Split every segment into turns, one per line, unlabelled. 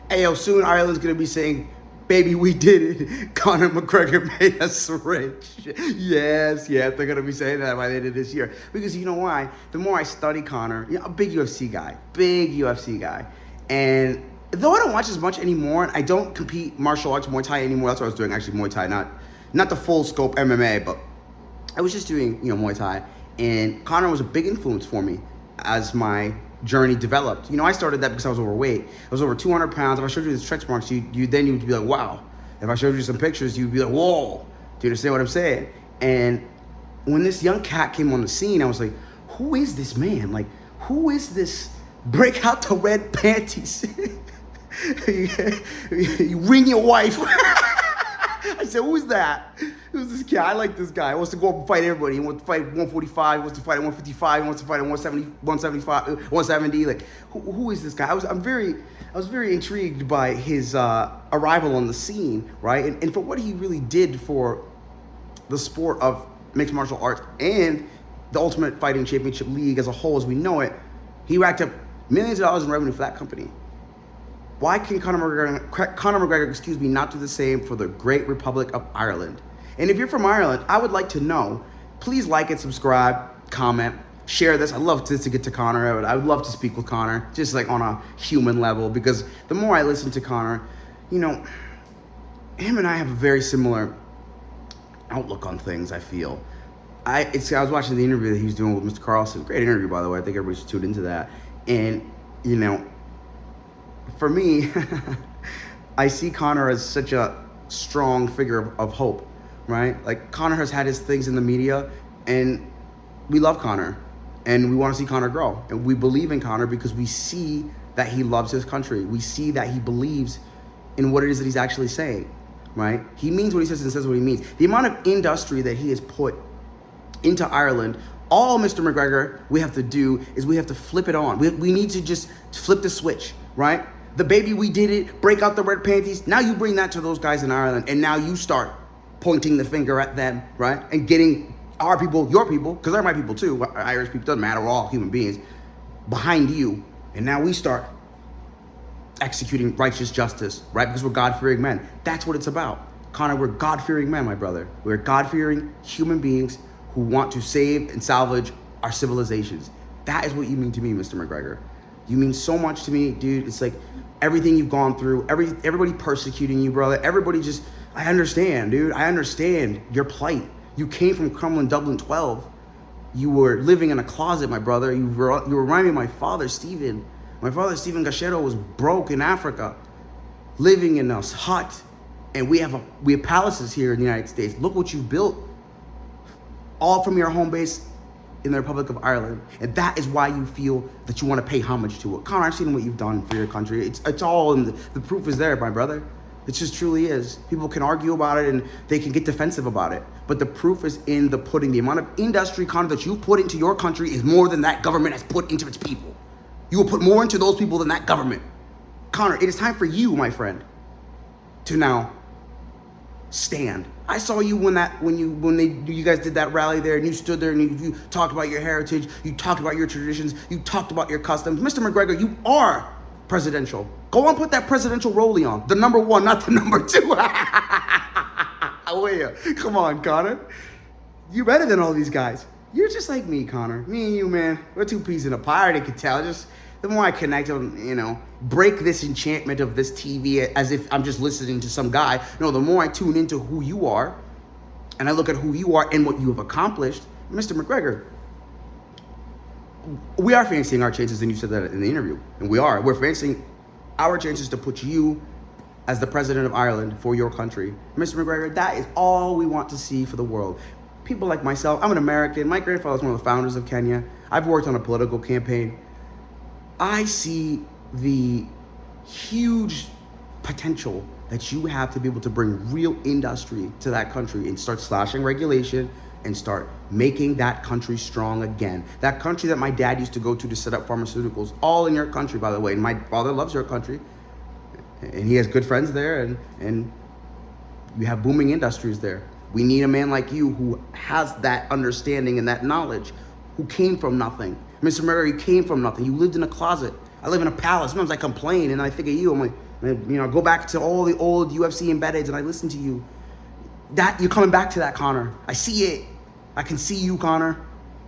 Hey, yo, soon Ireland's going to be saying, baby, we did it. Conor McGregor made us rich. Yes, they're going to be saying that by the end of this year. Because you know why? The more I study Conor, a big UFC guy. And though I don't watch as much anymore, and I don't compete martial arts, Muay Thai anymore. That's what I was doing, actually, Muay Thai, not the full scope MMA, but I was just doing, Muay Thai. And Conor was a big influence for me as my journey developed. I started that because I was overweight. I was over 200 pounds. If I showed you the stretch marks, you would be like, wow. If I showed you some pictures, you'd be like, whoa. Do you understand what I'm saying? And when this young cat came on the scene, I was like, who is this man? Like, who is this? Break out the red panties. You ring your wife. I said, who's that? Who's this guy? I like this guy. He wants to go up and fight everybody. He wants to fight 145. He wants to fight at 155. He wants to fight at 170, 175, 170. Like, who is this guy? I was very intrigued by his arrival on the scene, right? And for what he really did for the sport of mixed martial arts and the Ultimate Fighting Championship League as a whole, as we know it. He racked up millions of dollars in revenue for that company. Why can Conor McGregor, not do the same for the great Republic of Ireland? And if you're from Ireland, I would like to know. Please like and subscribe, comment, share this. I'd love to get to Conor. I would love to speak with Conor, just like on a human level, because the more I listen to Conor, him and I have a very similar outlook on things, I feel. I was watching the interview that he was doing with Mr. Carlson. Great interview, by the way. I think everybody should tune into that. And, for me, I see Conor as such a strong figure of hope, right? Like, Conor has had his things in the media, and we love Conor, and we want to see Conor grow. And we believe in Conor because we see that he loves his country. We see that he believes in what it is that he's actually saying, right? He means what he says and says what he means. The amount of industry that he has put into Ireland, all Mr. McGregor we have to do is we have to flip it on. We need to just flip the switch, right? The baby, we did it, break out the red panties. Now you bring that to those guys in Ireland, and now you start pointing the finger at them, right? And getting our people, your people, because they're my people too, Irish people, doesn't matter, we're all human beings, behind you. And now we start executing righteous justice, right? Because we're God-fearing men. That's what it's about. Conor, we're God-fearing men, my brother. We're God-fearing human beings who want to save and salvage our civilizations. That is what you mean to me, Mr. McGregor. You mean so much to me, dude. It's like everything you've gone through, everybody persecuting you, brother. Everybody just, I understand, dude. I understand your plight. You came from Crumlin, Dublin 12. You were living in a closet, my brother. You remind me of my father, Stephen. My father, Stephen Gachero, was broke in Africa, living in a hut. And we have palaces here in the United States. Look what you've built. All from your home base in the Republic of Ireland. And that is why you feel that you want to pay homage to it. Conor, I've seen what you've done for your country. It's all in the proof is there, my brother. It just truly is. People can argue about it and they can get defensive about it. But the proof is in the pudding. The amount of industry, Conor, that you've put into your country is more than that government has put into its people. You will put more into those people than that government. Conor, it is time for you, my friend, to now stand. I saw you when you guys did that rally there, and you stood there and you talked about your heritage, you talked about your traditions, you talked about your customs. Mr. McGregor, you are presidential. Go and put that presidential rollie on. The number one, not the number two. Come on, Conor. You're better than all these guys. You're just like me, Conor. Me and you, man. We're two peas in a pie. I already could tell. Just the more I connect, break this enchantment of this TV as if I'm just listening to some guy. No, the more I tune into who you are, and I look at who you are and what you have accomplished, Mr. McGregor, we are fancying our chances, and you said that in the interview, and we are. We're fancying our chances to put you as the president of Ireland for your country. Mr. McGregor, that is all we want to see for the world. People like myself, I'm an American. My grandfather was one of the founders of Kenya. I've worked on a political campaign. I see the huge potential that you have to be able to bring real industry to that country and start slashing regulation and start making that country strong again. That country that my dad used to go to set up pharmaceuticals, all in your country, by the way. And my father loves your country, and he has good friends there, and you have booming industries there. We need a man like you who has that understanding and that knowledge, who came from nothing. Mr. McGregor, you came from nothing. You lived in a closet. I live in a palace. Sometimes I complain and I think of you. I'm like, And, you know, go back to all the old UFC embeddeds and I listen to you. That you're coming back to that, Conor. I see it. I can see you, Conor.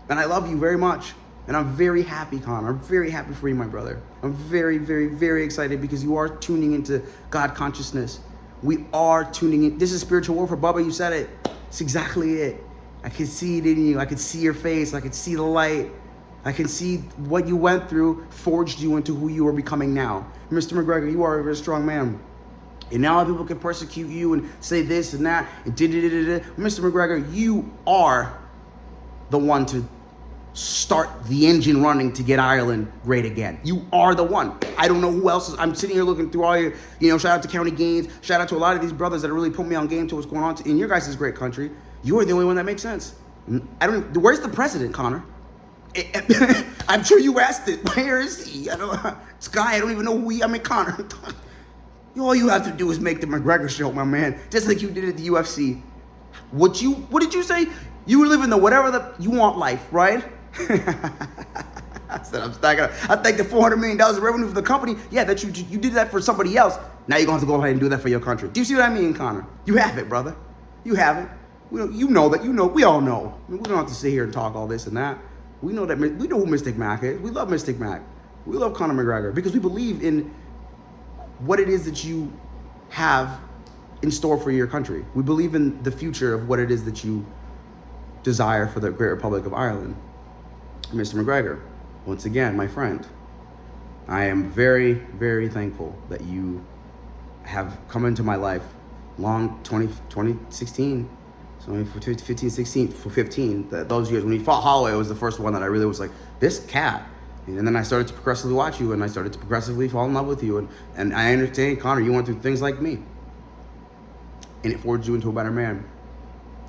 And I love you very much. And I'm very happy, Conor. I'm very happy for you, my brother. I'm very, very, very excited because you are tuning into God consciousness. We are tuning in. This is spiritual warfare. Bubba, you said it. It's exactly it. I can see it in you. I can see your face. I can see the light. I can see what you went through forged you into who you are becoming now. Mr. McGregor, you are a very strong man. And now people can persecute you and say this and that and da-da-da-da-da. Mr. McGregor, you are the one to start the engine running to get Ireland great again. You are the one. I don't know who else is. I'm sitting here looking through all your, shout out to County Games. Shout out to a lot of these brothers that really put me on game to what's going on in your guys' great country. You are the only one that makes sense. Where's the president, Conor? I'm sure you asked it. Where is he? Sky, I don't even know who he, Conor. All you have to do is make the McGregor show, my man. Just like you did at the UFC. What did you say? You were living the whatever you want life, right? I said I think the $400 million of revenue for the company. Yeah, that you did that for somebody else. Now you're gonna have to go ahead and do that for your country. Do you see what I mean, Conor? You have it, brother. You have it. We all know. We don't have to sit here and talk all this and that. We know who Mystic Mac is. We love Mystic Mac. We love Conor McGregor because we believe in what it is that you have in store for your country. We believe in the future of what it is that you desire for the Great Republic of Ireland. Mr. McGregor, once again, my friend, I am very, very thankful that you have come into my life 2016, so 15, 16, for 15, those years. When you fought Holloway, it was the first one that I really was like, this cat. And then I started to progressively watch you, and I started to progressively fall in love with you. And I understand, Conor, you went through things like me. And it forged you into a better man.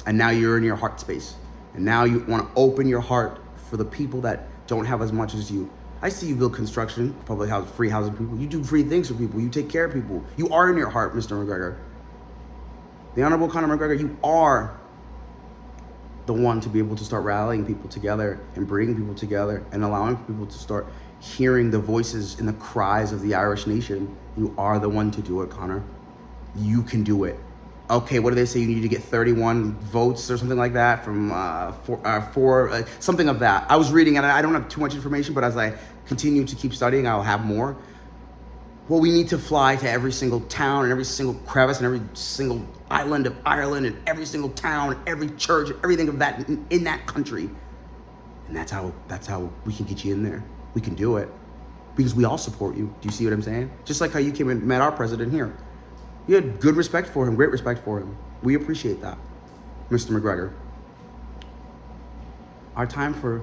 And now you're in your heart space. And now you want to open your heart for the people that don't have as much as you. I see you build construction, public house, free housing people. You do free things for people. You take care of people. You are in your heart, Mr. McGregor. The Honorable Conor McGregor, you are the one to be able to start rallying people together and bringing people together and allowing people to start hearing the voices and the cries of the Irish nation. You are the one to do it, Conor. You can do it. Okay, what do they say? You need to get 31 votes or something like that from something of that. I was reading, and I don't have too much information, but as I continue to keep studying, I'll have more. Well, we need to fly to every single town and every single crevice and every single island of Ireland and every single town, every church, everything of that in that country. And that's how we can get you in there. We can do it because we all support you. Do you see what I'm saying? Just like how you came and met our president here. You had good respect for him, great respect for him. We appreciate that, Mr. McGregor. Our time for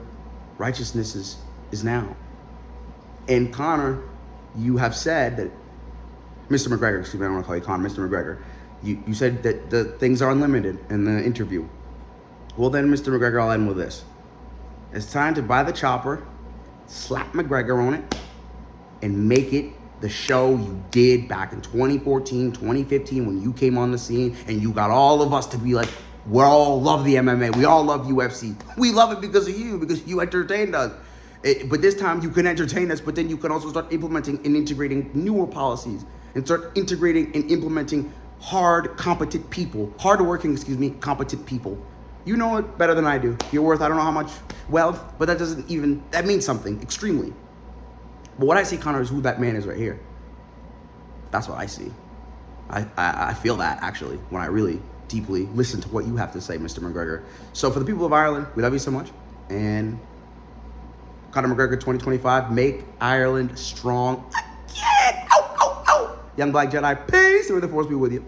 righteousness is now. And Conor, you have said that, Mr. McGregor, excuse me, I don't want to call you Conor, Mr. McGregor. You said that the things are unlimited in the interview. Well then, Mr. McGregor, I'll end with this. It's time to buy the chopper, slap McGregor on it, and make it the show you did back in 2014, 2015 when you came on the scene and you got all of us to be like, we all love the MMA. We all love UFC. We love it because of you, because you entertained us. But this time you can entertain us, but then you can also start implementing and integrating newer policies and start integrating and implementing hardworking, competent people. You know it better than I do. You're worth, I don't know how much wealth, but that means something extremely. But what I see, Conor, is who that man is right here. That's what I see. I feel that, actually, when I really deeply listen to what you have to say, Mr. McGregor. So for the people of Ireland, we love you so much. And Conor McGregor 2025, make Ireland strong again. Ow, ow, ow. Young Black Jedi, peace. And may the force be with you.